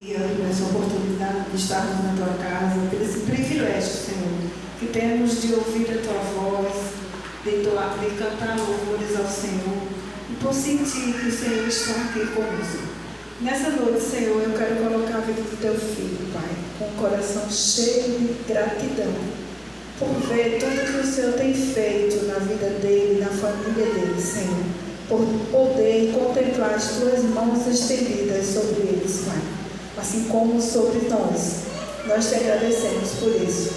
Por essa oportunidade de estarmos na tua casa, por esse privilégio, Senhor, que temos de ouvir a tua voz, de cantar louvores ao Senhor e por sentir que o Senhor está aqui conosco. Nessa noite, Senhor, eu quero colocar a vida do teu filho, Pai, com o coração cheio de gratidão por ver tudo que o Senhor tem feito na vida dele, na família dele, Senhor, por poder contemplar as tuas mãos estendidas sobre eles, Pai, assim como sobre nós. Nós te agradecemos por isso.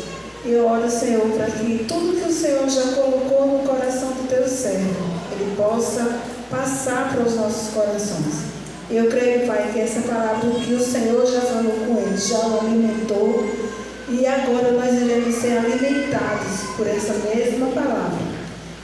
E eu oro, Senhor, para que tudo que o Senhor já colocou no coração do teu servo, ele possa passar para os nossos corações. Eu creio, Pai, que essa palavra que o Senhor já falou com ele, já o alimentou, e agora nós iremos ser alimentados por essa mesma palavra.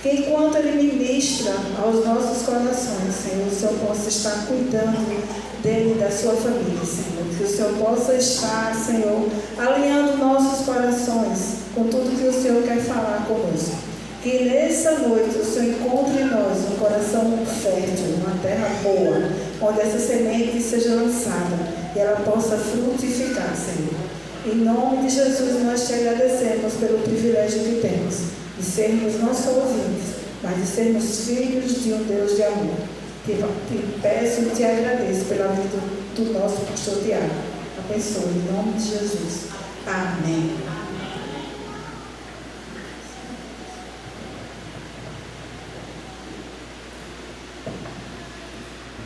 Que enquanto ele ministra aos nossos corações, Senhor, o Senhor possa estar cuidando dele e da sua família, Senhor. Que o Senhor possa estar, Senhor, alinhando nossos corações com tudo que o Senhor quer falar conosco. Que nessa noite o Senhor encontre em nós um coração fértil, uma terra boa, onde essa semente seja lançada e ela possa frutificar, Senhor. Em nome de Jesus, nós te agradecemos pelo privilégio que temos de sermos não só ouvintes, mas de sermos filhos de um Deus de amor. Te peço e te agradeço pela vida do nosso pastor Tiago. Abençoe, em nome de Jesus. Amém.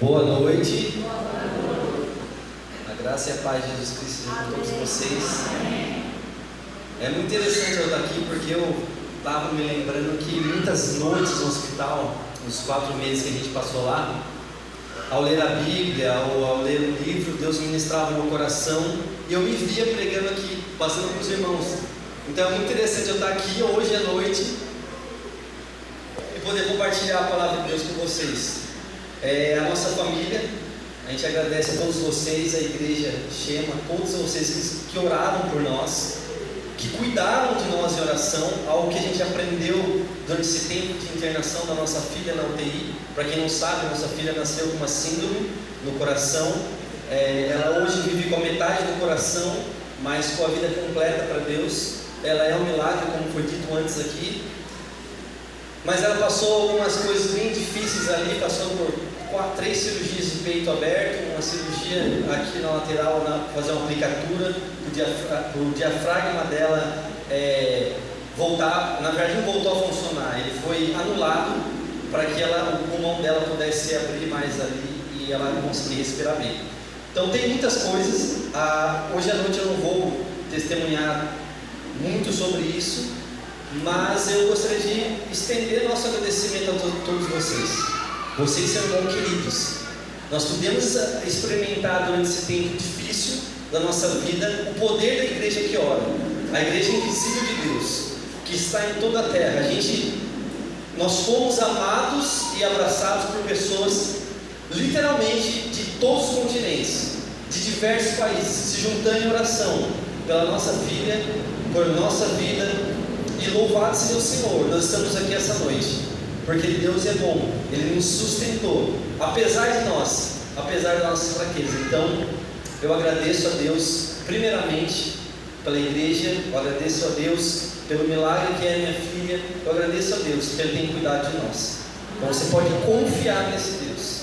Boa noite. A graça e a paz de Jesus Cristo seja com todos vocês. É muito interessante eu estar aqui porque eu estava me lembrando que muitas noites no hospital, nos 4 meses que a gente passou lá, ao ler a Bíblia ou ao ler o livro, Deus ministrava no meu coração e eu me via pregando aqui, passando para os irmãos. Então é muito interessante eu estar aqui hoje à noite e poder compartilhar a palavra de Deus com vocês. A nossa família, a gente agradece a todos vocês, a igreja Shema, todos vocês que oraram por nós, que cuidaram de nós em oração, algo que a gente aprendeu durante esse tempo de internação da nossa filha na UTI. Para quem não sabe, a nossa filha nasceu com uma síndrome no coração, ela hoje vive com a metade do coração, mas com a vida completa para Deus. Ela é um milagre, como foi dito antes aqui, mas ela passou algumas coisas bem difíceis ali, passou por 3 cirurgias de peito aberto, uma cirurgia aqui na lateral, fazer uma aplicatura, o diafragma dela voltar, na verdade não voltou a funcionar, ele foi anulado para que o pulmão dela pudesse se abrir mais ali e ela conseguir respirar bem. Então tem muitas coisas, hoje à noite eu não vou testemunhar muito sobre isso, mas eu gostaria de estender nosso agradecimento a todos vocês. Vocês são queridos. Nós podemos experimentar durante esse tempo difícil da nossa vida o poder da igreja que ora, a igreja invisível de Deus, que está em toda a terra. Nós fomos amados e abraçados por pessoas literalmente de todos os continentes, de diversos países, se juntando em oração pela nossa filha, por nossa vida. E louvado seja o Senhor, nós estamos aqui essa noite, porque Deus é bom, Ele nos sustentou, apesar de nós, apesar das nossas fraquezas. Então, eu agradeço a Deus, primeiramente, pela igreja, eu agradeço a Deus pelo milagre que é minha filha, eu agradeço a Deus que Ele tem cuidado de nós. Então, você pode confiar nesse Deus,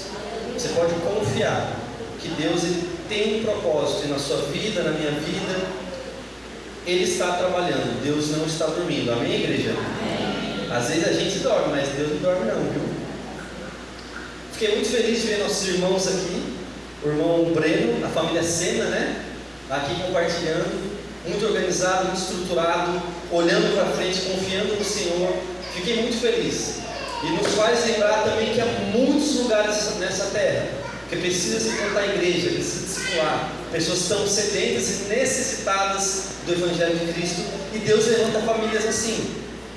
você pode confiar que Deus ele tem um propósito na sua vida, na minha vida. Ele está trabalhando, Deus não está dormindo, amém, igreja? Amém. Às vezes a gente dorme, mas Deus não dorme não, viu? Fiquei muito feliz de ver nossos irmãos aqui, o irmão Breno, a família Sena, né? Aqui compartilhando, muito organizado, muito estruturado, olhando para frente, confiando no Senhor. Fiquei muito feliz. E nos faz lembrar também que há muitos lugares nessa terra que precisa se plantar a igreja, precisa discipular. Pessoas estão sedentas e necessitadas do Evangelho de Cristo, e Deus levanta famílias assim,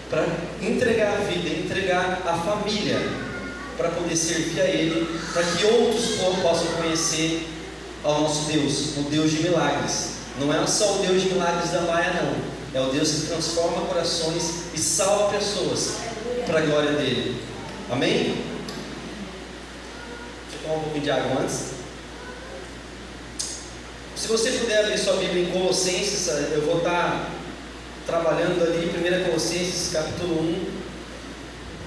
para entregar a vida, entregar a família, para poder servir a Ele, para que outros possam conhecer ao nosso Deus, o Deus de milagres. Não é só o Deus de milagres da Maia, não. É o Deus que transforma corações e salva pessoas para a glória dele. Amém? Deixa eu tomar um pouquinho de água antes. Se você puder abrir sua Bíblia em Colossenses, eu vou estar trabalhando ali, 1 Colossenses capítulo 1,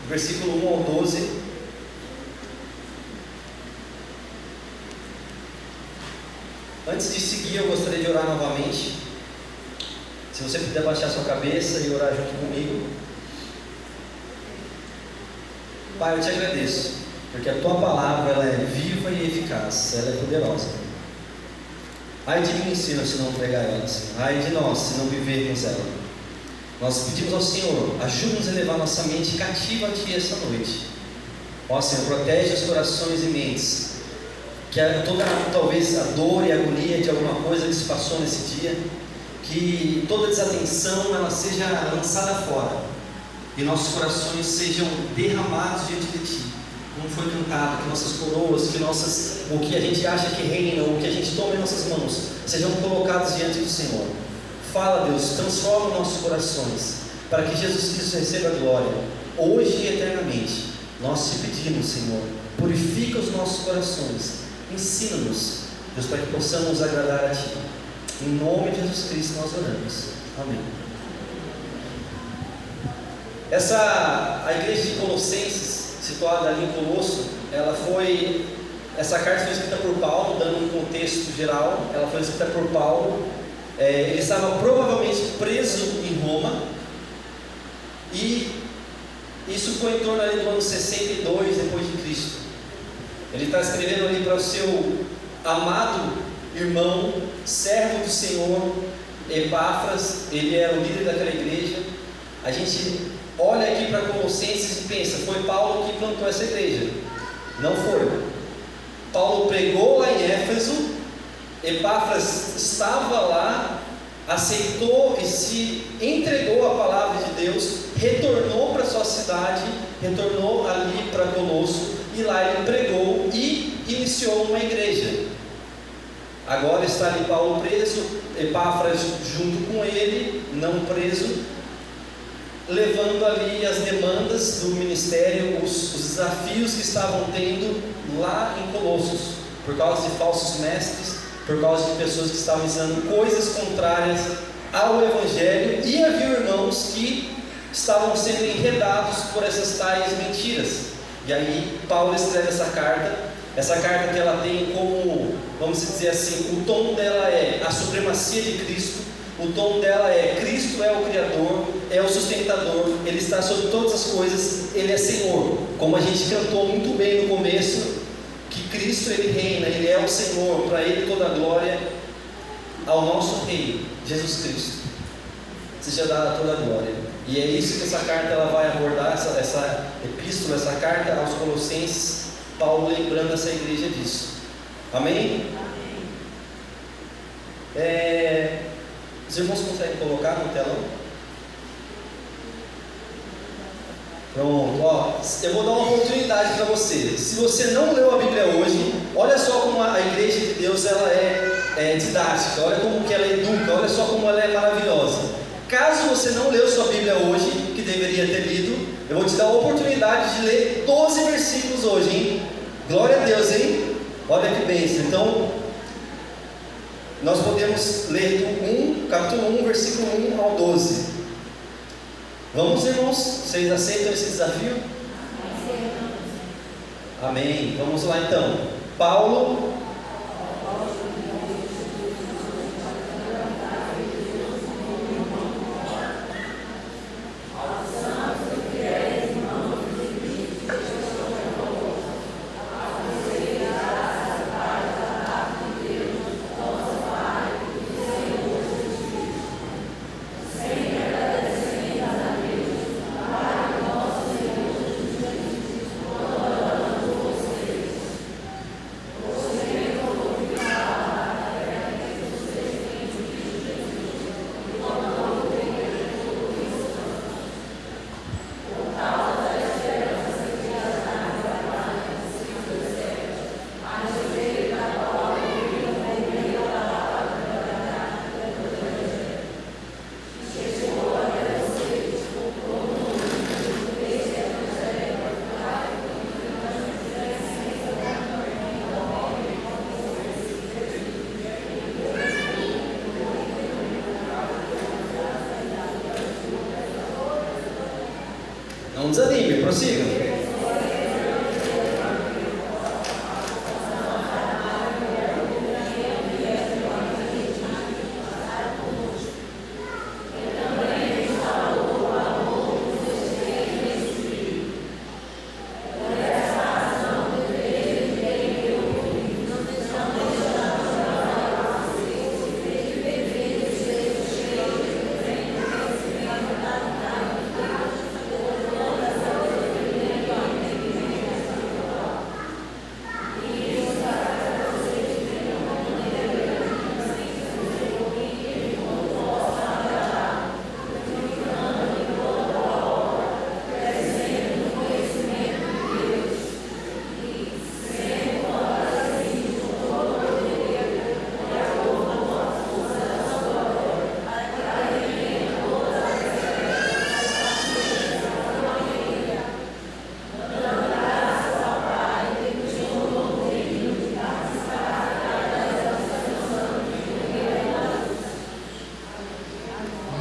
versículo 1 ao 12. Antes de seguir, eu gostaria de orar novamente. Se você puder baixar sua cabeça e orar junto comigo. Pai, eu te agradeço, porque a Tua palavra ela é viva e eficaz, ela é poderosa. Ai de mim, Senhor, se não pregar ela, Senhor. Ai de nós, se não vivermos ela. Nós pedimos ao Senhor, ajuda-nos a levar nossa mente cativa a Ti essa noite. Ó Senhor, protege os corações e mentes, que toda talvez a dor e a agonia de alguma coisa que se passou nesse dia, que toda desatenção ela seja lançada fora, e nossos corações sejam derramados diante de Ti, como foi cantado, que nossas coroas, que o que a gente acha que reina, o que a gente toma em nossas mãos, sejam colocados diante do Senhor. Fala, Deus, transforma nossos corações, para que Jesus Cristo receba a glória, hoje e eternamente. Nós te pedimos, Senhor, purifica os nossos corações, ensina-nos, Deus, para que possamos agradar a Ti. Em nome de Jesus Cristo nós oramos. Amém. A igreja de Colossenses, situada ali em Colosso, essa carta foi escrita por Paulo, dando um contexto geral. Ela foi escrita por Paulo. Ele estava provavelmente preso em Roma, e isso foi em torno ali do ano 62 depois de Cristo. Ele está escrevendo ali para o seu amado irmão, servo do Senhor, Epáfras. Ele era o líder daquela igreja. A gente olha aqui para Colossenses e pensa, foi Paulo que plantou essa igreja. Não foi. Paulo pregou lá em Éfeso, Epáfras estava lá, aceitou e se entregou à palavra de Deus, retornou para sua cidade, retornou ali para Colosso, e lá ele pregou e iniciou uma igreja. Agora está ali Paulo preso, Epáfras junto com ele, não preso, levando ali as demandas do ministério, os desafios que estavam tendo lá em Colossos, por causa de falsos mestres, por causa de pessoas que estavam ensinando coisas contrárias ao Evangelho, e havia irmãos que estavam sendo enredados por essas tais mentiras. E aí Paulo escreve essa carta que ela tem como, vamos dizer assim, o tom dela é a supremacia de Cristo, o tom dela é Cristo é o Criador, é o sustentador, Ele está sobre todas as coisas, Ele é Senhor, como a gente cantou muito bem no começo, que Cristo Ele reina, Ele é o Senhor, para Ele toda a glória, ao nosso Rei, Jesus Cristo, seja dada toda a glória. E é isso que essa carta ela vai abordar, essa epístola, essa carta aos Colossenses, Paulo lembrando essa igreja disso. Amém? Os irmãos conseguem colocar no telão? Pronto, eu vou dar uma oportunidade para você. Se você não leu a Bíblia hoje, olha só como a igreja de Deus ela é didática, olha como que ela educa, olha só como ela é maravilhosa. Caso você não leu sua Bíblia hoje, que deveria ter lido, eu vou te dar a oportunidade de ler 12 versículos hoje, hein? Glória a Deus, hein? Olha que bênção. Então, nós podemos ler do capítulo 1, versículo 1 ao 12. Vamos, irmãos? Vocês aceitam esse desafio? Amém. Vamos lá então. Paulo. Não desanime, prossiga.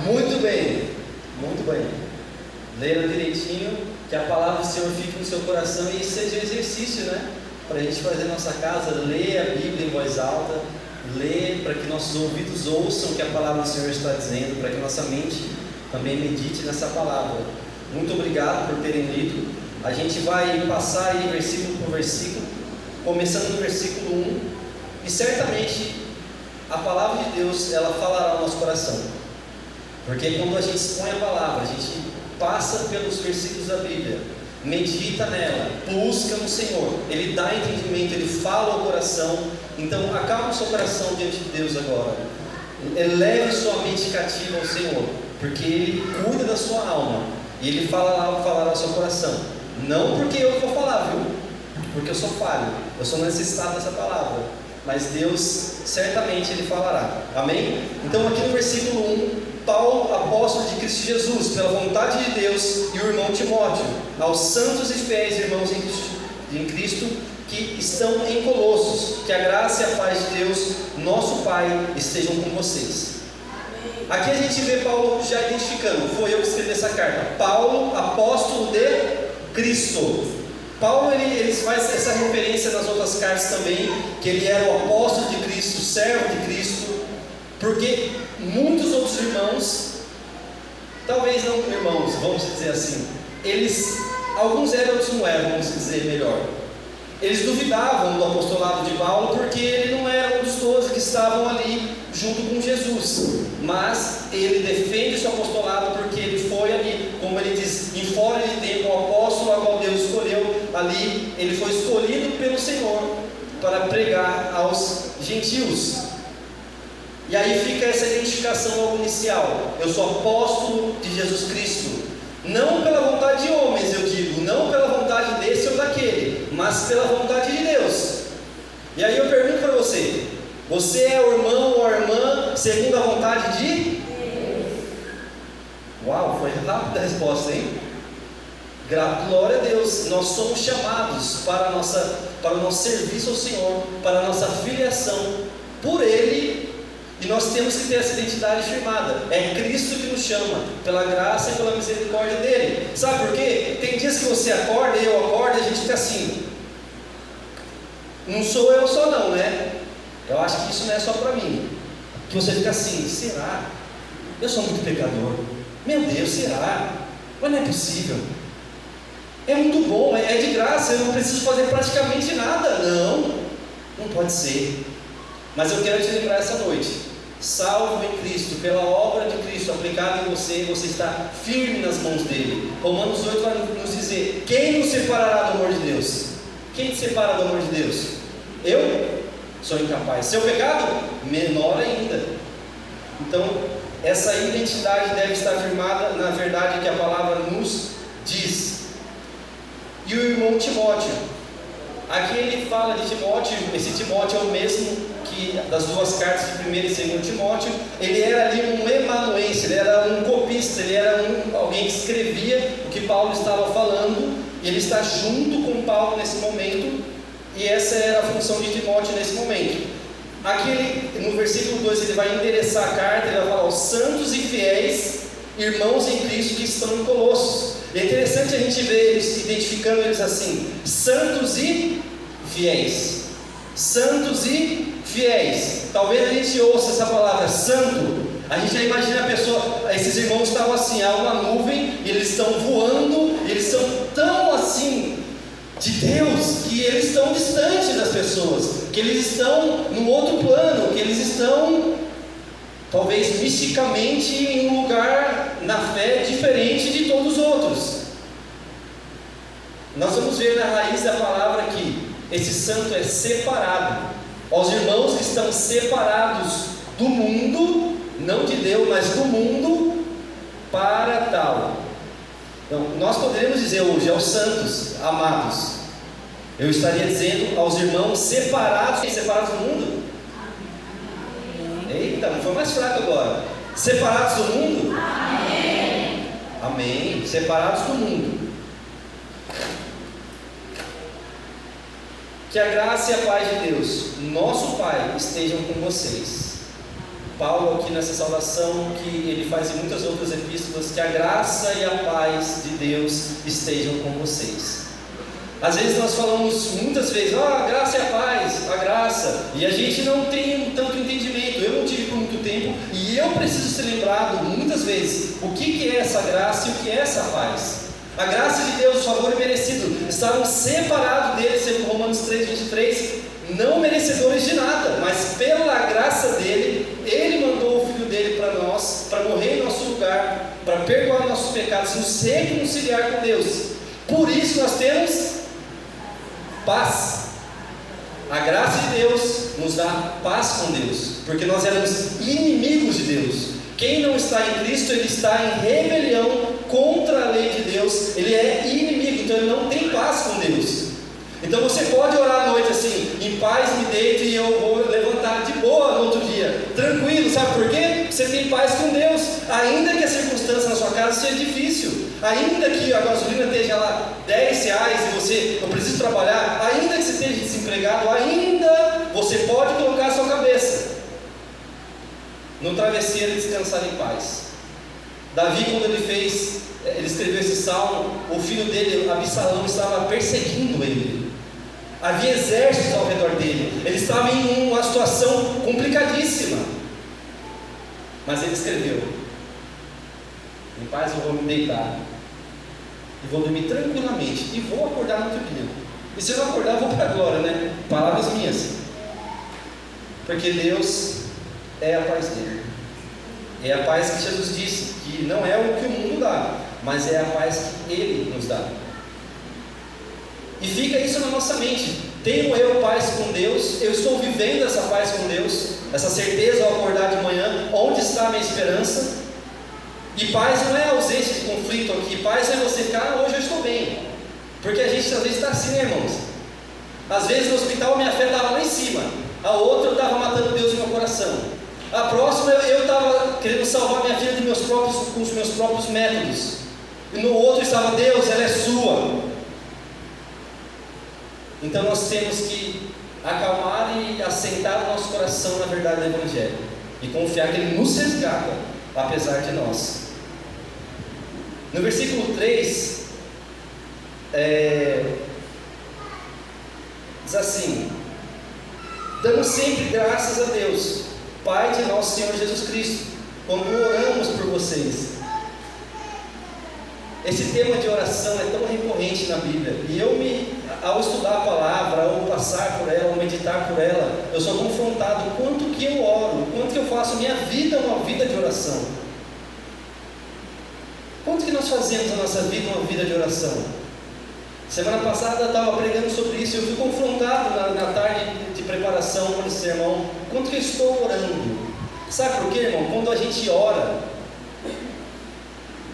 Muito bem, muito bem. Leia direitinho, que a palavra do Senhor fique no seu coração e seja um exercício, né? Para a gente fazer na nossa casa, ler a Bíblia em voz alta, ler para que nossos ouvidos ouçam o que a palavra do Senhor está dizendo, para que nossa mente também medite nessa palavra. Muito obrigado por terem lido. A gente vai passar aí versículo por versículo, começando no versículo 1, e certamente a palavra de Deus, ela falará ao nosso coração. Porque quando a gente expõe a palavra, a gente passa pelos versículos da Bíblia, medita nela, busca no Senhor, Ele dá entendimento, Ele fala ao coração. Então acalme o seu coração diante de Deus agora, eleve sua mente cativa ao Senhor, porque Ele cuida da sua alma, e Ele falará ao seu coração. Não porque eu vou falar, viu? Porque eu sou falho, eu sou necessitado dessa palavra, mas Deus certamente Ele falará. Amém? Então aqui no versículo 1, Paulo, apóstolo de Cristo Jesus, pela vontade de Deus, e o irmão Timóteo, aos santos e fiéis irmãos em Cristo que estão em Colossos, que a graça e a paz de Deus, nosso Pai, estejam com vocês. Aqui a gente vê Paulo já identificando, foi eu que escrevi essa carta, Paulo, apóstolo de Cristo. Paulo ele faz essa referência nas outras cartas também, que ele era o apóstolo de Cristo, servo de Cristo, porque muitos outros irmãos, talvez não irmãos, vamos dizer assim, alguns eram, outros não eram, vamos dizer melhor. Eles duvidavam do apostolado de Paulo, porque ele não era um dos 12 que estavam ali junto com Jesus, mas ele defende o seu apostolado porque ele foi ali, como ele diz, em fora de tempo, o apóstolo a qual Deus escolheu ali, ele foi escolhido pelo Senhor para pregar aos gentios. E aí fica essa identificação logo inicial: eu sou apóstolo de Jesus Cristo, não pela vontade de homens, eu digo, não pela vontade desse ou daquele, mas pela vontade de Deus. E aí eu pergunto para você: você é o irmão ou a irmã segundo a vontade de Deus? Uau, foi rápida a resposta, hein? Glória a Deus. Nós somos chamados para o nosso serviço ao Senhor, para a nossa filiação por Ele. E nós temos que ter essa identidade firmada. É Cristo que nos chama, pela graça e pela misericórdia dEle. Sabe por quê? Tem dias que você acorda, eu acordo, e a gente fica assim: não sou eu só não, né? Eu acho que isso não é só para mim. Que você fica assim: será? Eu sou muito pecador. Meu Deus, será? Mas não é possível. É muito bom, é de graça, eu não preciso fazer praticamente nada. Não pode ser. Mas eu quero te lembrar essa noite: salvo em Cristo, pela obra de Cristo aplicada em você, você está firme nas mãos dele. Romanos 8 vai nos dizer: quem nos separará do amor de Deus? Quem te separa do amor de Deus? Eu? Sou incapaz. Seu pecado? Menor ainda. Então, essa identidade deve estar firmada na verdade que a palavra nos diz. E o irmão Timóteo, aqui ele fala de Timóteo. Esse Timóteo é o mesmo que das duas cartas de 1 e 2 Timóteo. Ele era ali um emanuense, ele era um copista, ele era alguém que escrevia o que Paulo estava falando, e ele está junto com Paulo nesse momento, e essa era a função de Timóteo nesse momento. Aqui no versículo 2 ele vai endereçar a carta, ele vai falar: os santos e fiéis irmãos em Cristo que estão em Colossos. E é interessante a gente ver eles, identificando eles assim: santos e fiéis. Santos e fiéis. Talvez a gente ouça essa palavra santo, a gente já imagina a pessoa, esses irmãos estavam assim, há uma nuvem, e eles estão voando, e eles são tão assim de Deus, que eles estão distantes das pessoas, que eles estão num outro plano, que eles estão talvez misticamente em um lugar na fé diferente de todos os outros. Nós vamos ver na raiz da palavra que esse santo é separado. Aos irmãos que estão separados do mundo, não de Deus, mas do mundo, para tal. Então, nós poderíamos dizer hoje aos santos, amados. Eu estaria dizendo aos irmãos separados do mundo. Eita, não foi mais fraco agora. Separados do mundo? Amém. Amém. Separados do mundo. Que a graça e a paz de Deus, nosso Pai, estejam com vocês. Paulo aqui nessa saudação, que ele faz em muitas outras epístolas, que a graça e a paz de Deus estejam com vocês. Às vezes nós falamos muitas vezes, a graça e a paz, a graça, e a gente não tem tanto entendimento. Eu não tive por muito tempo, e eu preciso ser lembrado muitas vezes o que é essa graça e o que é essa paz. A graça de Deus, o favor merecido, estavam separados dele, segundo Romanos 3:23, não merecedores de nada, mas pela graça dele, ele mandou o Filho dele para nós, para morrer em nosso lugar, para perdoar nossos pecados, nos reconciliar com Deus. Por isso nós temos paz. A graça de Deus nos dá paz com Deus, porque nós éramos inimigos de Deus. Quem não está em Cristo, ele está em rebelião contra a lei de Deus, ele é inimigo, então ele não tem paz com Deus. Então você pode orar à noite assim, em paz me deito e eu vou levantar de boa no outro dia, tranquilo, sabe por quê? Você tem paz com Deus, ainda que a circunstância na sua casa seja difícil, ainda que a gasolina esteja lá R$10 e você não precisa trabalhar, ainda que você esteja desempregado, ainda você pode colocar a sua cabeça no travesseiro e descansar em paz. Davi, quando ele escreveu esse salmo, o filho dele, Absalão, estava perseguindo ele. Havia exércitos ao redor dele. Ele estava em uma situação complicadíssima. Mas ele escreveu: em paz eu vou me deitar e vou dormir tranquilamente e vou acordar no outro dia. E se eu não acordar, eu vou para a glória, né? Palavras minhas. Porque Deus é a paz dele. É a paz que Jesus disse, que não é o que o mundo dá, mas é a paz que Ele nos dá. E fica isso na nossa mente: tenho eu paz com Deus? Eu estou vivendo essa paz com Deus? Essa certeza ao acordar de manhã? Onde está a minha esperança? E paz não é ausência de conflito aqui. Paz é você ficar, hoje eu estou bem. Porque a gente às vezes está assim, né, irmãos? Às vezes no hospital a minha fé estava lá em cima, a outra eu estava matando Deus no meu coração. A próxima eu estava querendo salvar minha filha com os meus próprios métodos. E no outro estava: Deus, ela é sua. Então nós temos que acalmar e assentar o nosso coração na verdade do Evangelho e confiar que Ele nos resgata, apesar de nós. No versículo 3 diz assim: damos sempre graças a Deus, Pai de nosso Senhor Jesus Cristo, quando oramos por vocês. Esse tema de oração é tão recorrente na Bíblia, e ao estudar a palavra, ao passar por ela, ao meditar por ela, eu sou confrontado quanto que eu oro, quanto que eu faço minha vida uma vida de oração. Quanto que nós fazemos a nossa vida uma vida de oração? Semana passada eu estava pregando sobre isso, e eu fui confrontado na tarde de preparação para esse sermão, quanto que eu estou orando. Sabe por quê, irmão? Quando a gente ora,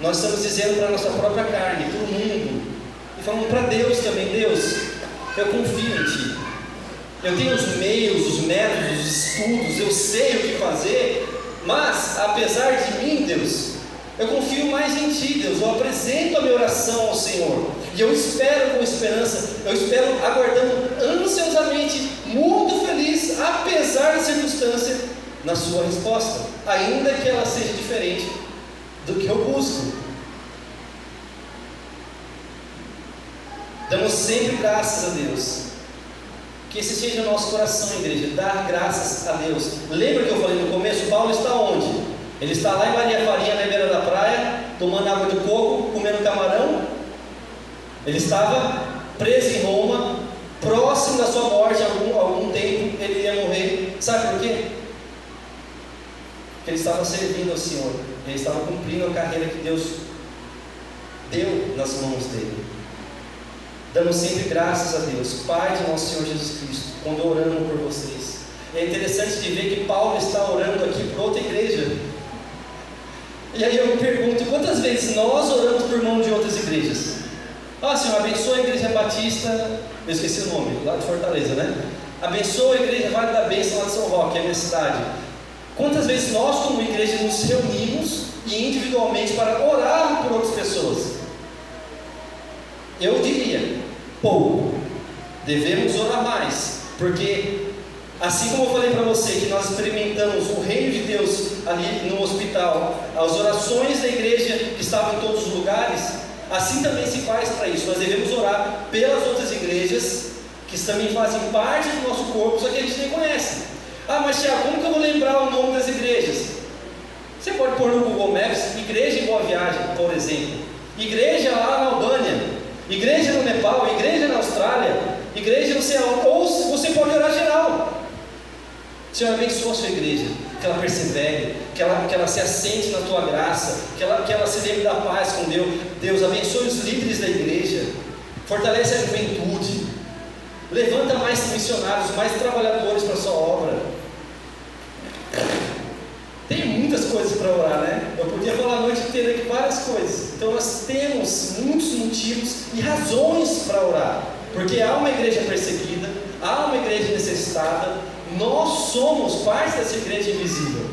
nós estamos dizendo para a nossa própria carne, para o mundo, e falando para Deus também: Deus, eu confio em Ti, eu tenho os meios, os métodos, os estudos, eu sei o que fazer, mas apesar de mim, Deus, eu confio mais em Ti, Deus. Eu apresento a minha oração ao Senhor, e eu espero com esperança, eu espero aguardando ansiosamente, muito feliz, apesar da circunstância, na Sua resposta, ainda que ela seja diferente do que eu busco. Damos sempre graças a Deus. Que esse seja o nosso coração, igreja, dar graças a Deus. Lembra que eu falei no começo? Paulo está onde? Ele está lá em Maria Farinha, na beira da praia, tomando água de coco, comendo camarão. Ele estava preso em Roma, próximo da sua morte, algum tempo ele ia morrer. Sabe por quê? Porque ele estava servindo ao Senhor, ele estava cumprindo a carreira que Deus deu nas mãos dele. Damos sempre graças a Deus, Pai de nosso Senhor Jesus Cristo, quando oramos por vocês. É interessante de ver que Paulo está orando aqui por outra igreja. E aí eu me pergunto, quantas vezes nós oramos por mão de outras igrejas? Senhor, abençoa a Igreja Batista, eu esqueci o nome, lá de Fortaleza, né? Abençoa a Igreja Vale da Bênção lá de São Roque, que é a minha cidade. Quantas vezes nós como igreja nos reunimos e individualmente para orar por outras pessoas? Eu diria, pouco. Devemos orar mais, porque assim como eu falei para você que nós experimentamos o reino de Deus ali no hospital, as orações da igreja que estavam em todos os lugares, assim também se faz para isso. Nós devemos orar pelas outras igrejas que também fazem parte do nosso corpo, só que a gente nem conhece. Mas Tiago, como que eu vou lembrar o nome das igrejas? Você pode pôr no Google Maps, igreja em Boa Viagem, por exemplo, igreja lá na Albânia, igreja no Nepal, igreja na Austrália, igreja não sei aonde, ou você pode orar geral. Senhor, abençoa a sua igreja, que ela persevere, que ela se assente na tua graça, que ela se lembre da paz com Deus. Deus, abençoe os líderes da igreja, fortalece a juventude, levanta mais missionários, mais trabalhadores para a sua obra. Tem muitas coisas para orar, né? Eu podia falar a noite inteira aqui várias coisas. Então nós temos muitos motivos e razões para orar, porque há uma igreja perseguida, há uma igreja necessitada. Nós somos parte dessa igreja invisível.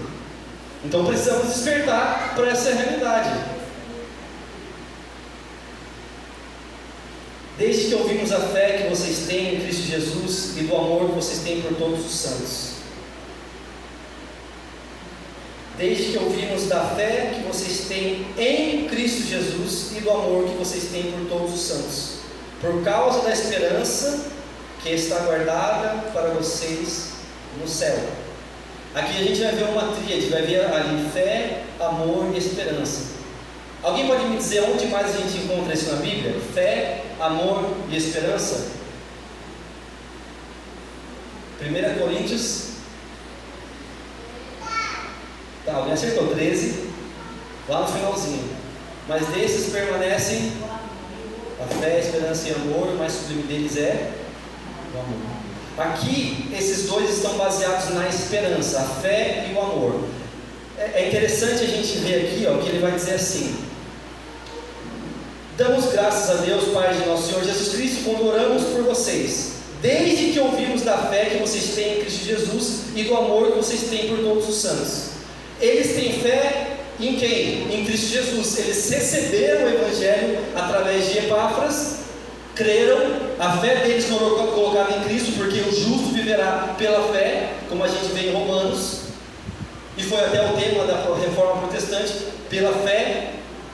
Então precisamos despertar para essa realidade. Desde que ouvimos a fé que vocês têm em Cristo Jesus e do amor que vocês têm por todos os santos. Desde que ouvimos da fé que vocês têm em Cristo Jesus e do amor que vocês têm por todos os santos. Por causa da esperança que está guardada para vocês no céu. Aqui a gente vai ver uma tríade, vai ver ali fé, amor e esperança. Alguém pode me dizer onde mais a gente encontra isso na Bíblia? Fé, amor e esperança? 1 Coríntios. Alguém acertou 13, lá no finalzinho. Mas desses permanecem a fé, a esperança e amor, o mais sublime deles é o amor. Aqui, esses dois estão baseados na esperança, a fé e o amor. É interessante a gente ver aqui, que ele vai dizer assim: damos graças a Deus, Pai de nosso Senhor Jesus Cristo, quando oramos por vocês, desde que ouvimos da fé que vocês têm em Cristo Jesus e do amor que vocês têm por todos os santos. Eles têm fé em quem? Em Cristo Jesus. Eles receberam o Evangelho através de Epáfras, creram, a fé deles foi colocada em Cristo, porque o justo viverá pela fé, como a gente vê em Romanos, e foi até o tema da Reforma Protestante, pela fé.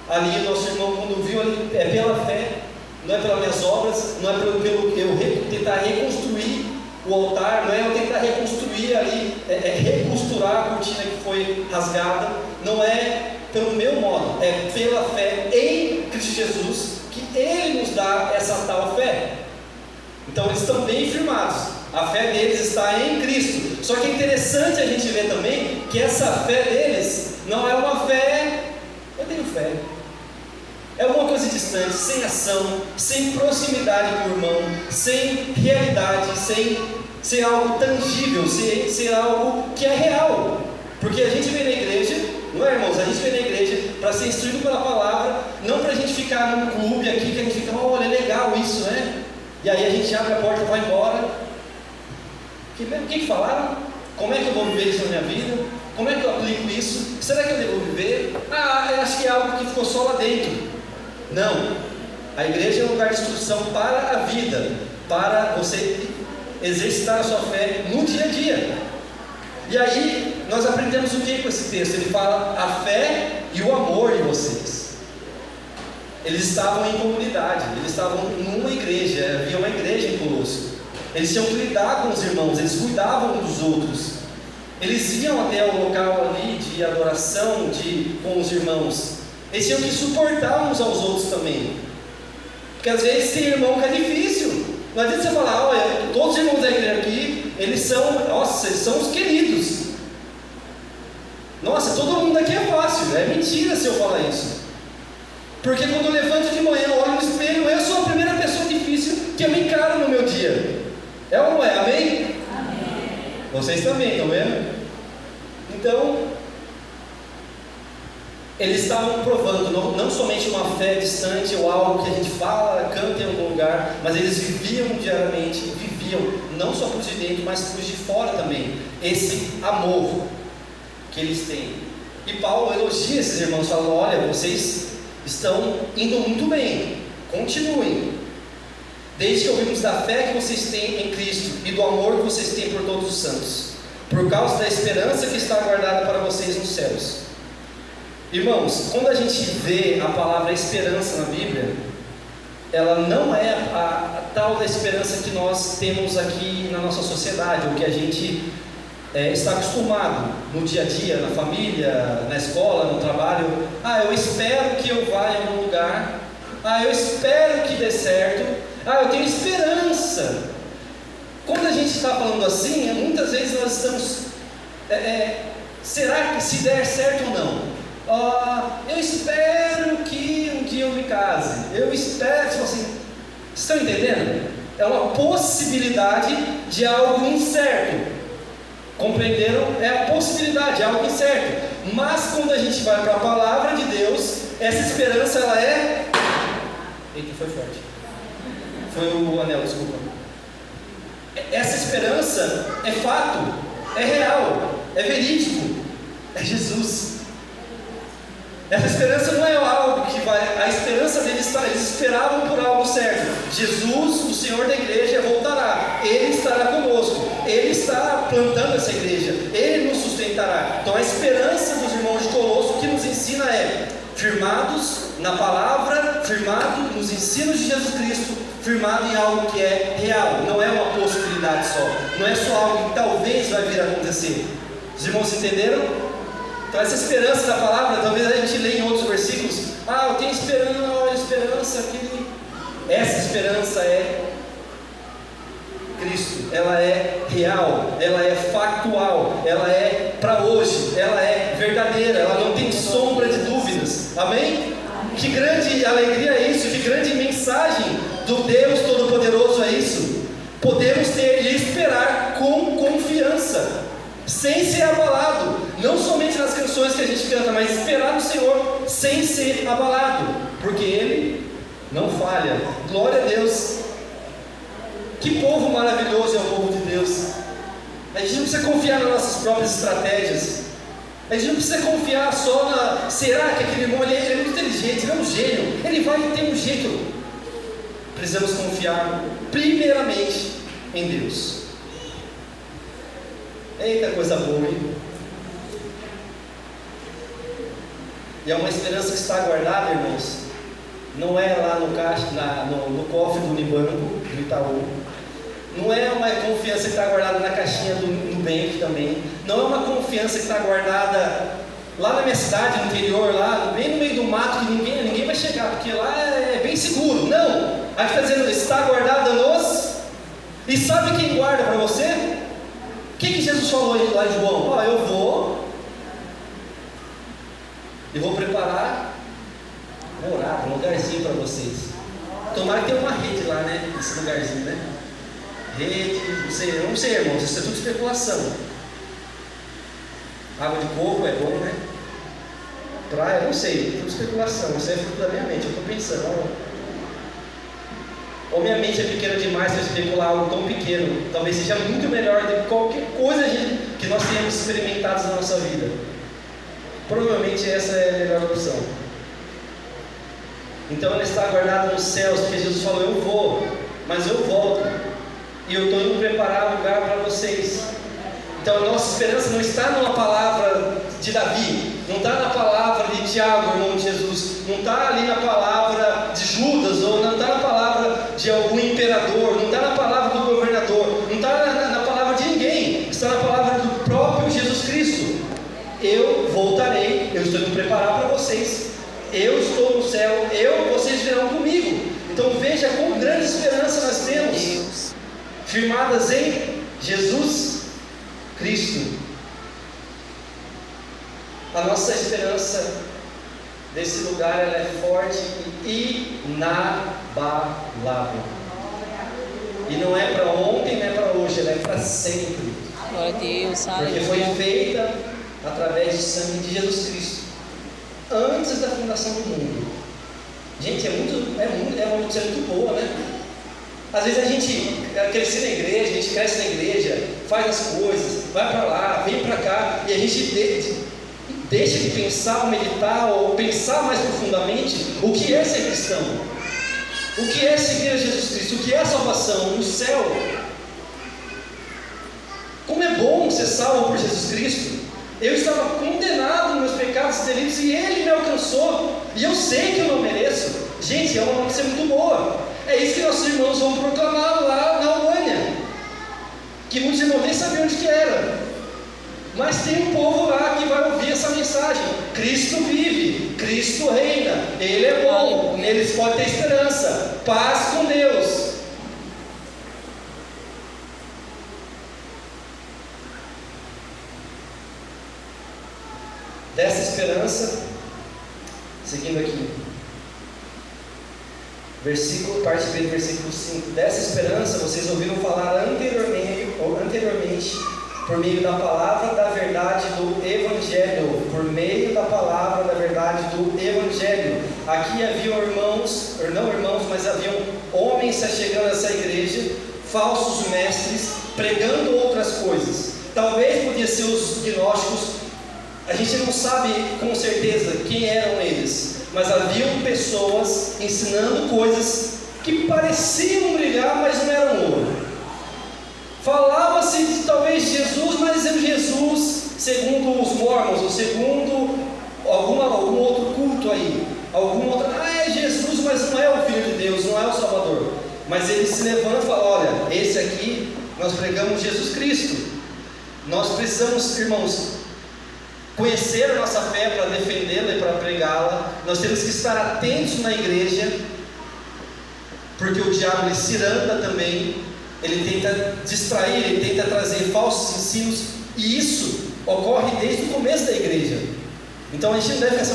Ali nosso irmão, quando viu ali, é pela fé, não é pelas minhas obras, não é pelo eu tentar reconstruir o altar, não é eu tentar reconstruir ali, recosturar a cortina que foi rasgada, não é pelo meu modo, é pela fé em Cristo Jesus, que Ele nos dá essa tal fé. Então eles estão bem firmados, a fé deles está em Cristo. Só que é interessante a gente ver também que essa fé deles não é uma fé, eu tenho fé, é alguma coisa distante, sem ação, sem proximidade com o irmão, sem realidade, sem algo tangível, sem algo que é real. Porque a gente vem na igreja, não é, irmãos? A gente vem na igreja para ser instruído pela palavra, não para a gente ficar num clube aqui que a gente fica, olha, é legal isso, né? E aí a gente abre a porta e vai embora. O que falaram? Como é que eu vou viver isso na minha vida? Como é que eu aplico isso? Será que eu devo viver? Eu acho que é algo que ficou só lá dentro. Não, a igreja é um lugar de instrução para a vida, para você exercitar a sua fé no dia a dia. E aí nós aprendemos o que com esse texto? Ele fala a fé e o amor de vocês. Eles estavam em comunidade, eles estavam numa igreja, havia uma igreja em Colosso. Eles tinham que lidar com os irmãos, eles cuidavam dos outros. Eles iam até o local ali de adoração com os irmãos. Eles tinham que suportar uns aos outros também. Porque às vezes tem irmão que é difícil. Não adianta você falar, olha, todos os irmãos da igreja aqui, eles são os queridos. Nossa, todo mundo aqui é fácil. É mentira se eu falar isso. Porque quando eu levanto de manhã, olho no espelho, eu sou a primeira pessoa difícil que eu me encaro no meu dia. É ou não é? Amém? Amém. Vocês também, estão vendo? Então, eles estavam provando não somente uma fé distante ou algo que a gente fala, canta em algum lugar, mas eles viviam diariamente, não só por de dentro, mas por de fora também, esse amor que eles têm. E Paulo elogia esses irmãos, falando, olha, vocês estão indo muito bem, continuem, desde que ouvimos da fé que vocês têm em Cristo e do amor que vocês têm por todos os santos, por causa da esperança que está guardada para vocês nos céus. Irmãos, quando a gente vê a palavra esperança na Bíblia, ela não é a tal da esperança que nós temos aqui na nossa sociedade, ou que a gente está acostumado no dia a dia, na família, na escola, no trabalho. Eu espero que eu vá em algum lugar. Eu espero que dê certo. Eu tenho esperança. Quando a gente está falando assim, muitas vezes nós estamos será que se der certo ou não? Eu espero que um dia eu me case. Eu espero, tipo assim, estão entendendo? É uma possibilidade de algo incerto. Compreenderam? É a possibilidade, é algo incerto. Mas quando a gente vai para a palavra de Deus, essa esperança ela é... Eita, foi forte. Foi o anel, desculpa. Essa esperança é fato, é real, é verídico, é Jesus. Essa esperança não é algo que vai... A esperança deles está... Eles esperavam por algo certo. Jesus, o Senhor da igreja, voltará. Ele estará conosco. Ele está plantando essa igreja. Ele nos sustentará. Então a esperança dos irmãos de Colosso que nos ensina é firmados na palavra, firmado nos ensinos de Jesus Cristo, firmado em algo que é real. Não é uma possibilidade só. Não é só algo que talvez vai vir a acontecer. Os irmãos entenderam? Então essa esperança da palavra, talvez a gente leia em outros versículos, eu tenho esperança que... Essa esperança é Cristo, ela é real, ela é factual, ela é para hoje, ela é verdadeira, ela não tem sombra de dúvidas, amém? Que grande alegria é isso, que grande mensagem do Deus Todo-Poderoso é isso. Podemos ter e esperar com confiança, sem ser abalado, não somente nas canções que a gente canta, mas esperar no Senhor sem ser abalado, porque Ele não falha. Glória a Deus. Que povo maravilhoso é o povo de Deus. A gente não precisa confiar nas nossas próprias estratégias. A gente não precisa confiar só na... Será que aquele irmão ele é muito inteligente, ele é um gênio, ele vai ter um jeito. Precisamos confiar primeiramente em Deus. Eita, coisa boa, hein? E é uma esperança que está guardada, irmãos. Não é lá no caixa, no cofre do Unibanco, do Itaú. Não é uma confiança que está guardada na caixinha do Nubank também. Não é uma confiança que está guardada lá na minha cidade, no interior, lá bem no meio do mato, que ninguém vai chegar, porque lá é bem seguro. Não! Aqui está dizendo, está guardada nos... E sabe quem guarda para você? O que Jesus falou lá em João? Eu vou preparar morada, um lugarzinho para vocês. Tomara que tenha uma rede lá, né? Nesse lugarzinho, né? Rede, não sei, irmãos, isso é tudo especulação. Água de coco é bom, né? Praia, não sei, tudo especulação, isso é fruto da minha mente. Eu estou pensando, ou minha mente é pequena demais para especular algo tão pequeno. Talvez seja muito melhor do que qualquer coisa que nós tenhamos experimentado na nossa vida. Provavelmente essa é a melhor opção. Então ela está guardada nos céus, porque Jesus falou, eu vou, mas eu volto. E eu estou indo preparar lugar para vocês. Então a nossa esperança não está numa palavra de Davi, não está na palavra de Tiago, irmão de Jesus, não está ali na palavra de Judas, ou não está na palavra de algum imperador, não está na palavra do governador, não está na palavra de ninguém, está na palavra do próprio Jesus Cristo. Eu voltarei, eu estou me preparar para vocês, eu estou no céu, vocês virão comigo. Então veja quão grande esperança nós temos, firmadas em Jesus Cristo. A nossa esperança desse lugar, ela é forte e inabalável. E não é para ontem, não é para hoje, ela é para sempre. Glória a Deus, porque foi feita através do sangue de Jesus Cristo, antes da fundação do mundo. Gente, é uma notícia muito boa, né? Às vezes a gente cresce na igreja, a gente cresce na igreja, faz as coisas, vai para lá, vem para cá, e a gente deixa de pensar ou meditar ou pensar mais profundamente o que é ser cristão, o que é seguir a Jesus Cristo, o que é salvação no céu. Como é bom ser salvo por Jesus Cristo. Eu estava condenado nos meus pecados e delitos e Ele me alcançou, e eu sei que eu não mereço. Gente, é uma notícia muito boa. É isso que nossos irmãos vão proclamar lá na Albânia, que muitos irmãos nem sabiam onde que era, mas tem um povo lá que vai ouvir essa mensagem. Cristo vive, Cristo reina, Ele é bom, neles pode ter esperança, paz com Deus. Dessa esperança, seguindo aqui, parte B do versículo 5. Dessa esperança vocês ouviram falar anteriormente por meio da palavra da verdade do Evangelho. Por meio da palavra da verdade do Evangelho. Aqui haviam mas haviam homens se achegando a essa igreja, falsos mestres, pregando outras coisas. Talvez podia ser os gnósticos. A gente não sabe com certeza quem eram eles, mas haviam pessoas ensinando coisas que pareciam brilhar, mas não eram ouro. Falava-se de talvez Jesus, mas é Jesus segundo os mormons, ou segundo algum outro culto aí, é Jesus, mas não é o Filho de Deus, não é o Salvador. Mas eles se levantam e falam: olha, esse aqui, nós pregamos Jesus Cristo. Nós precisamos, irmãos, conhecer a nossa fé para defendê-la e para pregá-la. Nós temos que estar atentos na igreja, porque o diabo ele ciranda também, ele tenta distrair, ele tenta trazer falsos ensinos, e isso ocorre desde o começo da igreja. Então a gente não deve pensar: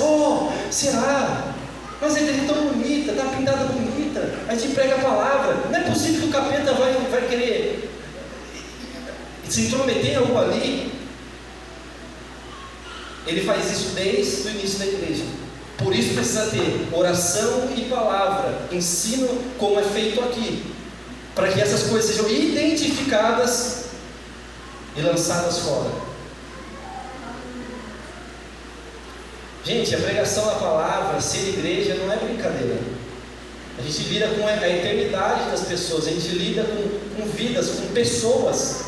será? Mas a igreja é tão bonita, está pintada bonita, a gente prega a palavra, não é possível que o capeta vai querer se intrometer em algo ali. Ele faz isso desde o início da igreja. Por isso precisa ter oração e palavra, ensino como é feito aqui, para que essas coisas sejam identificadas e lançadas fora. Gente, a pregação da palavra, ser igreja, não é brincadeira. A gente lida com a eternidade das pessoas, a gente lida com vidas, com pessoas,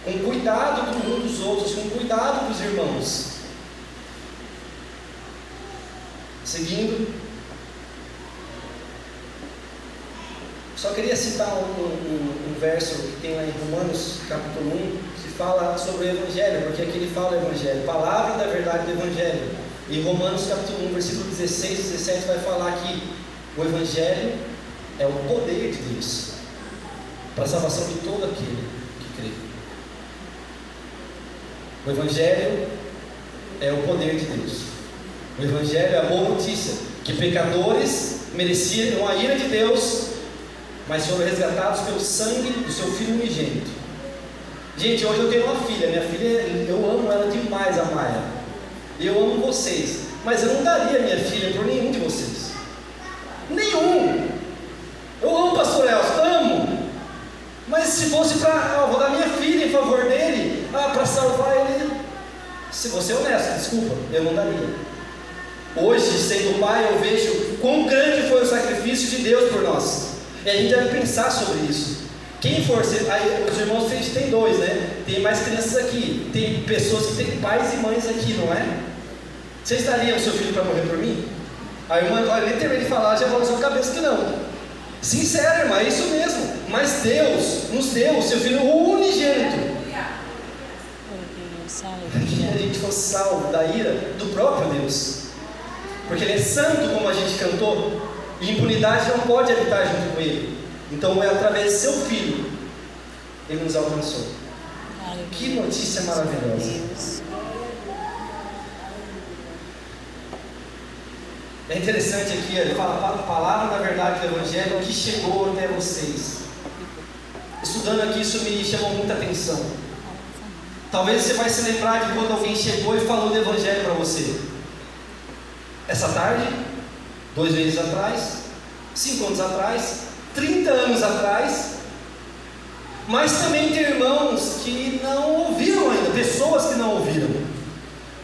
com cuidado do mundo dos outros, com cuidado dos irmãos. Seguindo, só queria citar um verso que tem lá em Romanos capítulo 1, que fala sobre o Evangelho, porque aqui ele fala o Evangelho, palavra da verdade do Evangelho. E Romanos capítulo 1, versículo 16 e 17 vai falar que o Evangelho é o poder de Deus para a salvação de todo aquele que crê. O Evangelho é o poder de Deus. O Evangelho é a boa notícia, que pecadores mereciam a ira de Deus, mas foram resgatados pelo sangue do seu Filho unigênito. Gente, hoje eu tenho uma filha, minha filha, eu amo ela demais, a Maia. Eu amo vocês, mas eu não daria minha filha por nenhum de vocês. Nenhum. Eu amo o pastor Elcio, amo. Mas se fosse vou dar minha filha em favor dele, para salvar ele, se você é honesto, desculpa, eu não daria. Hoje, sendo pai, eu vejo quão grande foi o sacrifício de Deus por nós. E a gente deve pensar sobre isso. Quem for, aí, os irmãos tem dois, né? Tem mais crianças aqui, tem pessoas que têm pais e mães aqui, não é? Vocês dariam o seu filho para morrer por mim? A irmã, nem terminei de falar, já falou na sua cabeça que não. Sincero, irmã, é isso mesmo. Mas Deus nos deu o seu filho unigênito. Que a gente fosse salvo da ira do próprio Deus. Porque Ele é santo, como a gente cantou. E impunidade não pode habitar junto com Ele. Então é através de seu filho Ele nos alcançou. Que notícia maravilhosa. É interessante aqui, ele fala a palavra da verdade do Evangelho que chegou até vocês. Estudando aqui, isso me chamou muita atenção. Talvez você vai se lembrar de quando alguém chegou e falou do Evangelho para você. Essa tarde, 2 meses atrás, 5 anos atrás, 30 anos atrás. Mas também tem irmãos que não ouviram ainda, pessoas que não ouviram.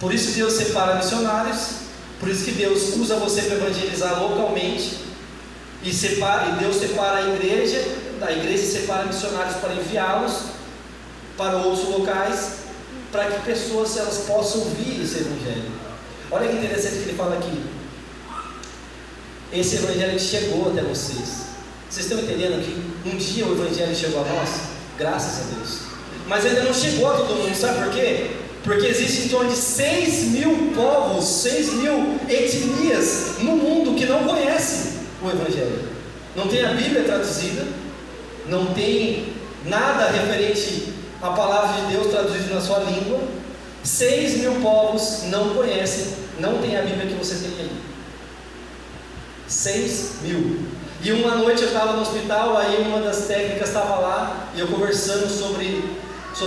Por isso Deus separa missionários. Por isso que Deus usa você para evangelizar localmente. E Deus separa a igreja separa missionários para enviá-los para outros locais, para que pessoas elas possam ouvir esse evangelho. Olha que interessante que ele fala aqui. Esse evangelho chegou até vocês. Vocês estão entendendo que um dia o evangelho chegou a nós? Graças a Deus. Mas ainda não chegou a todo mundo, sabe por quê? Porque existem em torno de 6.000 povos, 6.000 etnias no mundo que não conhecem o Evangelho. Não tem a Bíblia traduzida, não tem nada referente à palavra de Deus traduzida na sua língua. 6.000 povos não conhecem, não tem a Bíblia que você tem aí. 6.000. E uma noite eu estava no hospital, aí uma das técnicas estava lá, e eu conversando sobre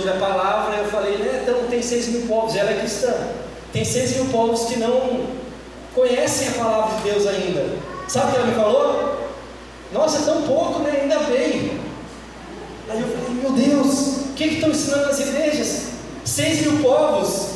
a palavra, eu falei, né, então tem 6.000 povos, ela é cristã, tem 6.000 povos que não conhecem a palavra de Deus ainda. Sabe o que ela me falou? Nossa, é tão pouco, né, ainda bem. Aí eu falei, meu Deus, o que estão ensinando nas igrejas? 6.000 povos,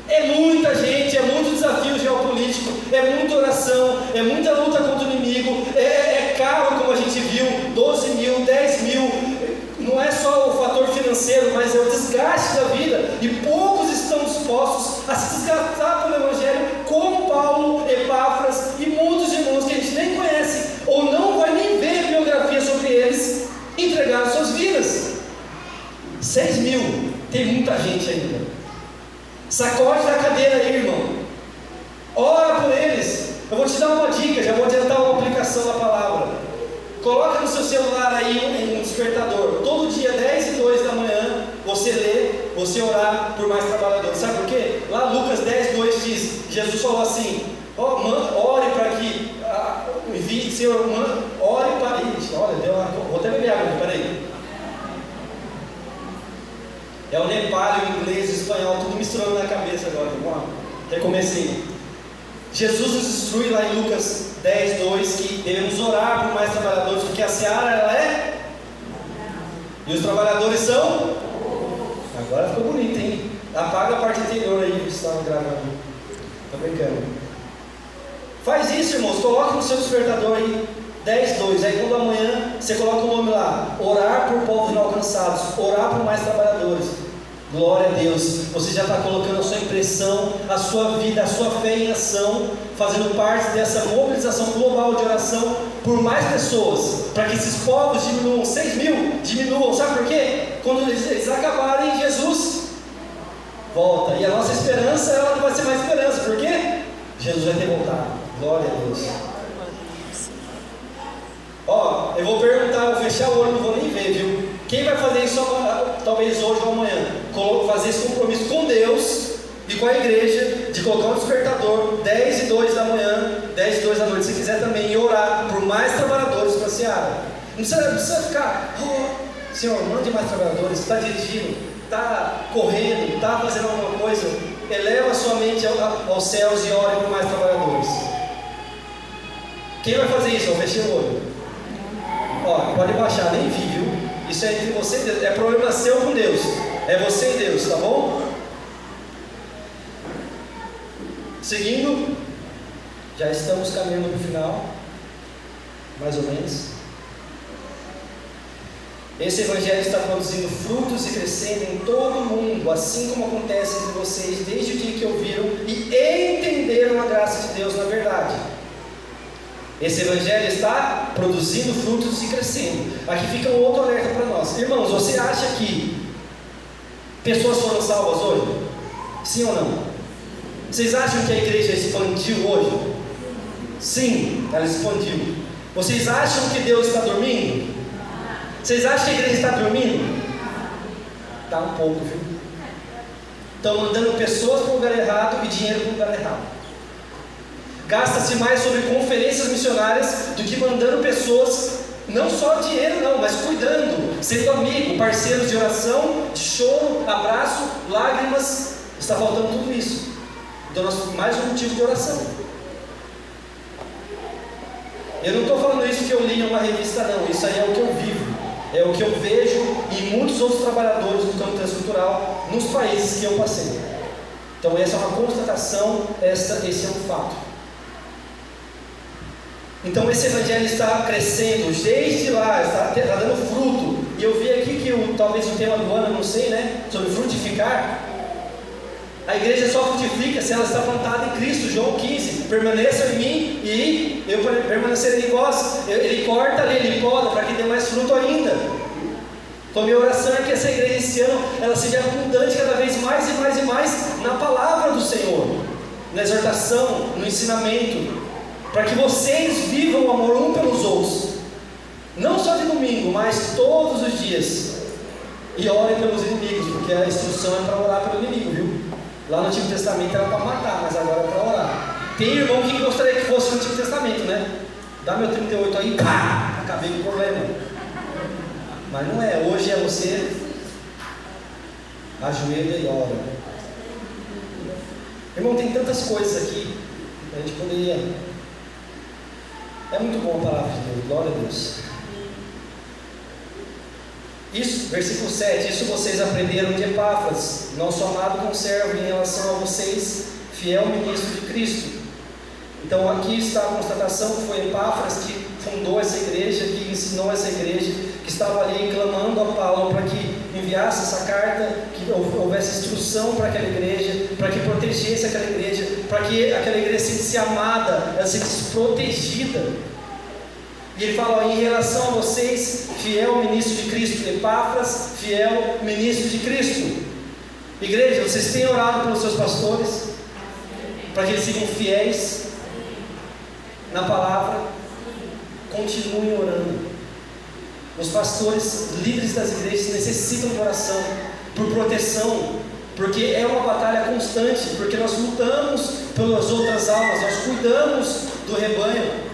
é muita gente, é muito desafio geopolítico, é muita oração, é muita luta contra o inimigo, é caro, como a gente viu, 12.000, 10.000. Não é só o fator financeiro, mas é o desgaste da vida, e poucos estão dispostos a se desgastar pelo Evangelho, como Paulo, Epáfras e muitos irmãos que a gente nem conhece, ou não vai nem ver biografia sobre eles, entregaram suas vidas. 6.000, tem muita gente ainda. Sacode da cadeira aí, irmão, ora por eles. Eu vou te dar uma dica, já vou adiantar uma aplicação da palavra. Coloca no seu celular aí um despertador. Todo dia, 10 e 2 da manhã, você lê, você orar por mais trabalhadores. Sabe por quê? Lá Lucas 10, 2 diz, Jesus falou assim, ore para que, envie, Senhor, ore para isso. Olha, vou até beber água, peraí. É o Nepal, o inglês, o espanhol, tudo misturando na cabeça agora. Vamos lá, recomecei. Jesus nos instrui lá em Lucas 10, 2 que devemos orar por mais trabalhadores, porque a seara ela é, e os trabalhadores são. Agora ficou bonito, hein? Apaga a parte anterior aí que estavam gravando. Tô brincando. Faz isso, irmãos, coloca no seu despertador aí 10, 2, aí quando amanhã você coloca o nome lá, orar por povos inalcançados, orar por mais trabalhadores. Glória a Deus, você já está colocando a sua impressão, a sua vida, a sua fé em ação, fazendo parte dessa mobilização global de oração por mais pessoas, para que esses povos diminuam, 6.000 diminuam, sabe por quê? Quando eles acabarem, Jesus volta, e a nossa esperança, ela não vai ser mais esperança, por quê? Jesus vai ter voltado, glória a Deus. Ó, eu vou perguntar, vou fechar o olho, não vou nem ver, viu? Quem vai fazer isso talvez hoje ou amanhã? Fazer esse compromisso com Deus e com a igreja, de colocar um despertador 10 e 2 da manhã, 10 e 2 da noite, se quiser também, e orar por mais trabalhadores para a seara. Não precisa ficar, Senhor, mande mais trabalhadores, está dirigindo, está correndo, está fazendo alguma coisa, eleva a sua mente aos céus e ore por mais trabalhadores. Quem vai fazer isso? Eu fechei o olho. Ó, pode baixar, nem vi, viu? Isso é entre você e Deus, é problema seu com Deus, é você e Deus, tá bom? Seguindo, já estamos caminhando para o final, mais ou menos. Esse evangelho está produzindo frutos e crescendo em todo o mundo, assim como acontece entre vocês desde o dia que ouviram e entenderam a graça de Deus na verdade. Esse evangelho está produzindo frutos e crescendo. Aqui fica um outro alerta para nós. Irmãos, você acha que pessoas foram salvas hoje? Sim ou não? Vocês acham que a igreja expandiu hoje? Sim, ela expandiu. Vocês acham que Deus está dormindo? Vocês acham que a igreja está dormindo? Está um pouco, viu? Estão mandando pessoas para o lugar errado e dinheiro para o lugar errado. Gasta-se mais sobre conferências missionárias do que mandando pessoas, não só dinheiro não, mas cuidando, sendo amigo, parceiros de oração, de choro, abraço, lágrimas. Está faltando tudo isso. Então nós mais um motivo de oração. Eu não estou falando isso que eu li em uma revista não, isso aí é o que eu vivo, é o que eu vejo em muitos outros trabalhadores do campo transcultural nos países que eu passei. Então essa é uma constatação, esse é um fato. Então esse evangelho está crescendo, desde lá, está dando fruto. E eu vi aqui que talvez o tema do ano, não sei, né, sobre frutificar. A igreja só frutifica se ela está plantada em Cristo. João 15, permaneçam em mim e eu permanecerei em vós. Ele corta ali, ele poda para que dê mais fruto ainda. Então minha oração é que essa igreja esse ano, ela seja abundante cada vez mais e mais e mais na palavra do Senhor, na exortação, no ensinamento, para que vocês vivam o amor um pelos outros, não só de domingo, mas todos os dias. E orem pelos inimigos, porque a instrução é para orar pelo inimigo, viu? Lá no Antigo Testamento era para matar, mas agora é para orar. Tem irmão que gostaria que fosse no Antigo Testamento, né? Dá meu 38 aí, pá, acabei com o problema. Mas não é, hoje é você ajoelha e ora. Irmão, tem tantas coisas aqui, a gente poderia. É muito bom a palavra de Deus, glória a Deus. Isso, versículo 7, isso vocês aprenderam de Epáfras, nosso amado conservo em relação a vocês, fiel ministro de Cristo. Então aqui está a constatação que foi Epáfras que fundou essa igreja, que ensinou essa igreja, que estava ali clamando a Paulo para que enviasse essa carta, que houvesse instrução para aquela igreja, para que protegesse aquela igreja, para que aquela igreja se sentisse amada, ela se sentisse protegida. E ele fala, em relação a vocês, fiel ministro de Cristo. Epáfras, fiel ministro de Cristo. Igreja, vocês têm orado pelos seus pastores, para que eles sigam fiéis na palavra? Continuem orando. Os pastores, líderes das igrejas, necessitam de oração, por proteção, porque é uma batalha constante, porque nós lutamos pelas outras almas, nós cuidamos do rebanho.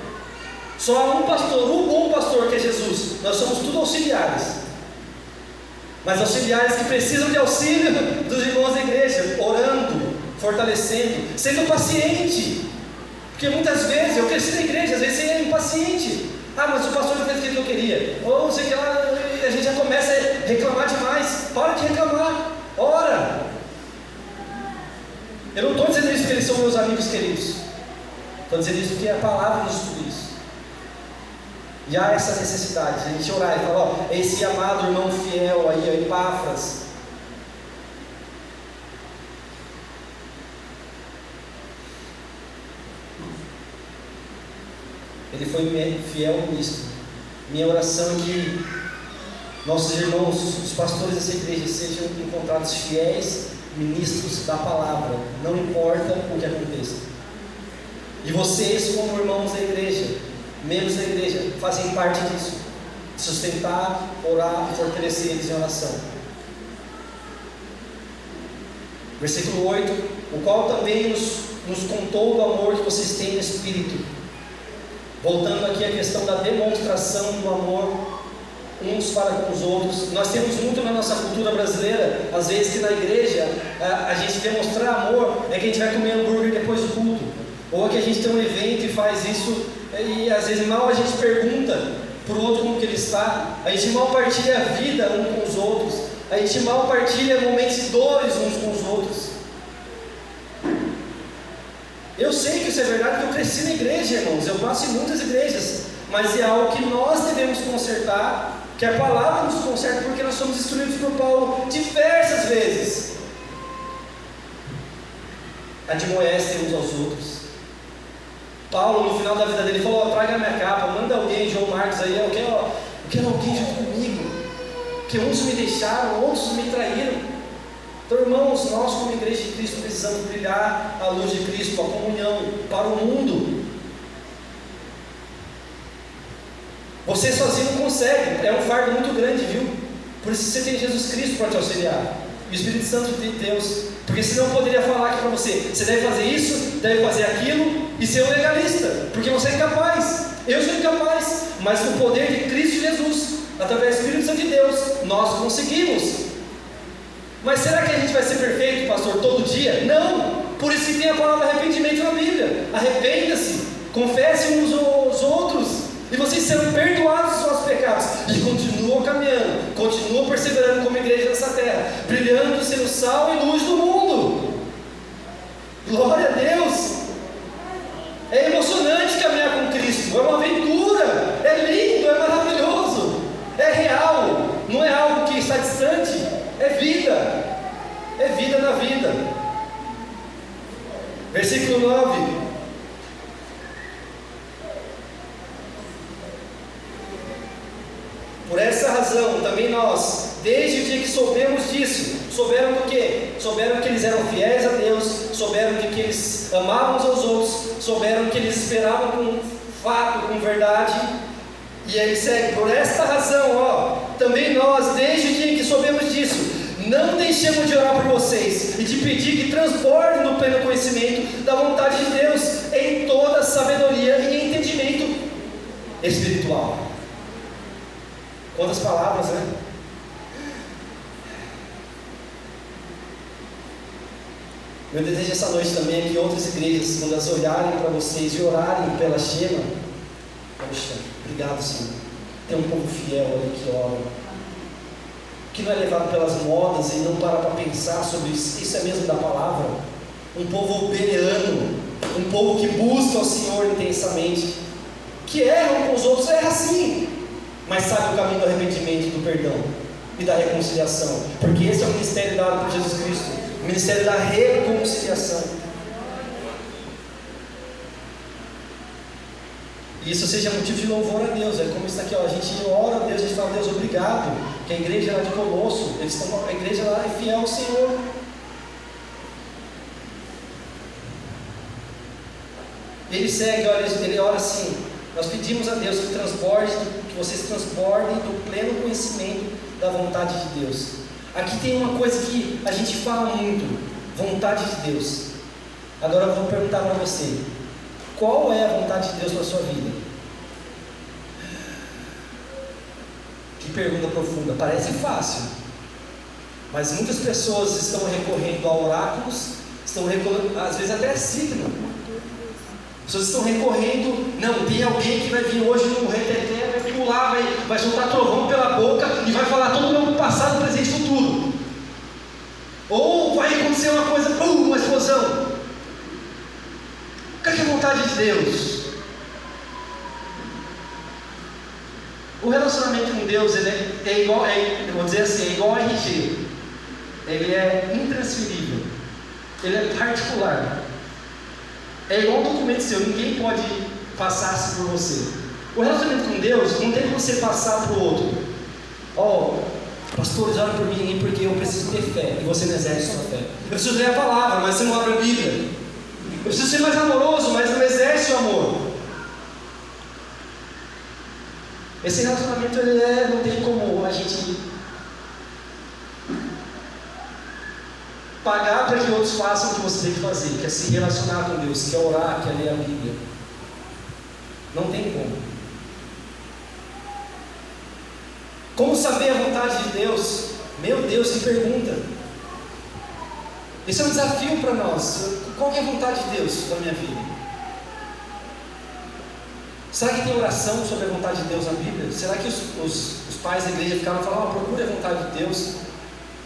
Só há um pastor, um bom pastor, que é Jesus. Nós somos tudo auxiliares, mas auxiliares que precisam de auxílio dos irmãos da igreja, orando, fortalecendo, sendo paciente, porque muitas vezes eu cresci na igreja, às vezes você é impaciente. Ah, mas o pastor não fez aquilo que eu queria, ou sei que lá, a gente já começa a reclamar demais. Para de reclamar, ora. Eu não estou dizendo isso porque eles são meus amigos queridos, estou dizendo isso porque a palavra nos diz isso. E há essa necessidade de a gente orar e falar, ó, esse amado irmão fiel aí, Epáfras, ele foi fiel ministro. Minha oração é que nossos irmãos, os pastores dessa igreja, sejam encontrados fiéis ministros da palavra, não importa o que aconteça. E vocês, como irmãos da igreja, membros da igreja, fazem parte disso, sustentar, orar, fortalecer eles em oração. Versículo 8, o qual também nos contou do amor que vocês têm no Espírito. Voltando aqui à questão da demonstração do amor uns para com os outros. Nós temos muito na nossa cultura brasileira, às vezes, que na igreja a gente demonstrar amor é que a gente vai comer hambúrguer depois do culto, ou que a gente tem um evento e faz isso, e às vezes mal a gente pergunta para o outro como que ele está, a gente mal partilha a vida uns com os outros, a gente mal partilha momentos de dores uns com os outros. Eu sei que isso é verdade, porque eu cresci na igreja, irmãos, eu passo em muitas igrejas, mas é algo que nós devemos consertar que a palavra nos conserta, porque nós somos instruídos por Paulo diversas vezes. Admoestem uns aos outros. Paulo, no final da vida dele, falou: traga minha capa, manda alguém, João Marcos aí, eu quero alguém junto comigo, que uns me deixaram, outros me traíram. Então, irmãos, nós como igreja de Cristo precisamos brilhar a luz de Cristo, a comunhão para o mundo. Você sozinho não consegue, é um fardo muito grande, viu? Por isso você tem Jesus Cristo para te auxiliar, e o Espírito Santo de Deus, porque senão eu poderia falar aqui para você: você deve fazer isso, deve fazer aquilo, e ser um legalista, porque você é incapaz, eu sou incapaz, mas com o poder de Cristo Jesus, através do Espírito Santo de Deus, nós conseguimos. Mas será que a gente vai ser perfeito, pastor, todo dia? Não! Por isso que tem a palavra arrependimento na Bíblia. Arrependa-se, confesse uns aos outros, e vocês serão perdoados dos vossos pecados, e continuam caminhando, continuam perseverando como igreja nessa terra, brilhando, sendo sal e luz do mundo. Glória a Deus! É emocionante caminhar com Cristo, é uma aventura, é lindo, é maravilhoso, é real, não é algo que está distante, é vida na vida. Versículo 9: por essa razão também nós, desde o dia que soubemos disso, souberam do quê? Souberam que eles eram fiéis a Deus, souberam de que eles amavam uns aos outros, souberam que eles esperavam com fato, com verdade. E aí segue: por esta razão, também nós, desde o dia em que soubemos disso, não deixamos de orar por vocês e de pedir que transbordem no pleno conhecimento da vontade de Deus, em toda sabedoria e entendimento espiritual. Quantas palavras, né? Meu desejo essa noite também é que outras igrejas, quando elas olharem para vocês e orarem pela Shema, poxa, obrigado, Senhor, tem um povo fiel ali que ora, que não é levado pelas modas e não para pensar sobre isso é mesmo da palavra. Um povo obediano, um povo que busca o Senhor intensamente, que erra com os outros, erra sim, mas sabe o caminho do arrependimento, do perdão e da reconciliação, porque esse é o ministério dado por Jesus Cristo, o ministério da reconciliação. E isso seja motivo de louvor a Deus. É como isso aqui, a gente ora a Deus, a gente fala: Deus, obrigado, que a igreja lá de Colosso, a igreja lá é fiel ao Senhor. Ele segue, ele ora assim: nós pedimos a Deus que vocês transbordem do pleno conhecimento da vontade de Deus. Aqui tem uma coisa que a gente fala muito: vontade de Deus. Agora eu vou perguntar para você: qual é a vontade de Deus para a sua vida? Que pergunta profunda, parece fácil, mas muitas pessoas estão recorrendo a oráculos, estão recorrendo, às vezes até a signo. Pessoas estão recorrendo: não, tem alguém que vai vir hoje no reteté, vai pular, vai soltar trovão pela boca e vai falar todo o meu passado, presente e futuro. Ou vai acontecer uma coisa, uma explosão. O que é a vontade de Deus? O relacionamento com Deus, ele é igual, vou dizer assim, é igual ao RG. Ele é intransferível, ele é particular. É igual um documento seu, ninguém pode passar-se por você. O relacionamento com Deus não tem que você passar para o outro. Pastores, ora por mim porque eu preciso ter fé, e você não exerce sua fé. Eu preciso ler a palavra, mas você não abre a Bíblia. Eu preciso ser mais amoroso, mas não exerce o amor. Esse relacionamento não tem como a gente pagar para que outros façam o que você tem que fazer, que é se relacionar com Deus, que é orar, que é ler a Bíblia. Não tem como. Como saber a vontade de Deus? Meu Deus, que pergunta! Esse é um desafio para nós. Qual é a vontade de Deus para a minha vida? Será que tem oração sobre a vontade de Deus na Bíblia? Será que os pais da igreja ficaram falando: procure a vontade de Deus?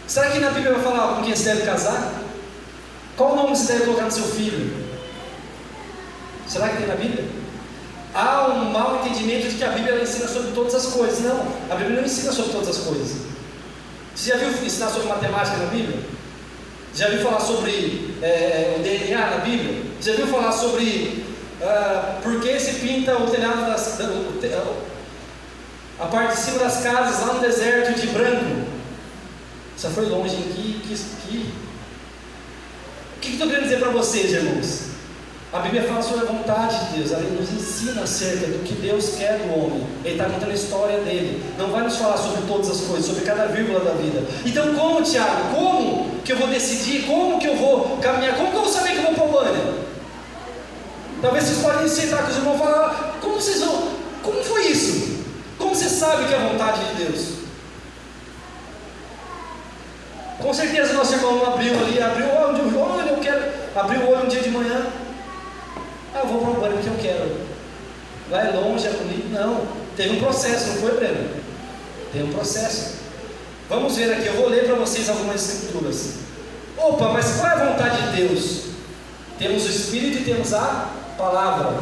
Será que na Bíblia vai falar com quem você deve casar? Qual o nome você deve colocar no seu filho? Será que tem na Bíblia? há um mau entendimento de que a Bíblia ela ensina sobre todas as coisas. Não, a Bíblia não ensina sobre todas as coisas. Você já viu ensinar sobre matemática na Bíblia? Já viu falar sobre o DNA na Bíblia? Já viu falar sobre por que se pinta o telhado a parte de cima das casas lá no deserto de branco? Já foi longe, hein? O que estou querendo dizer para vocês, irmãos? A Bíblia fala sobre a vontade de Deus, ela nos ensina acerca do que Deus quer do homem. Ele está contando a história dele, não vai nos falar sobre todas as coisas, sobre cada vírgula da vida. Então como, Tiago? Como que eu vou decidir? Como que eu vou caminhar? Como que eu vou saber que eu vou para o banho? Talvez vocês podem sentar com os irmãos e falar, como foi isso? Como você sabe que é a vontade de Deus? Com certeza nosso irmão abriu o olho, eu quero abrir o olho um dia de manhã. Eu vou para o banho porque eu quero. Lá é longe, é bonito. Não, teve um processo, não foi, Breno? Teve um processo. Vamos ver aqui, eu vou ler para vocês algumas escrituras. Opa, mas qual é a vontade de Deus? Temos o Espírito e temos a palavra.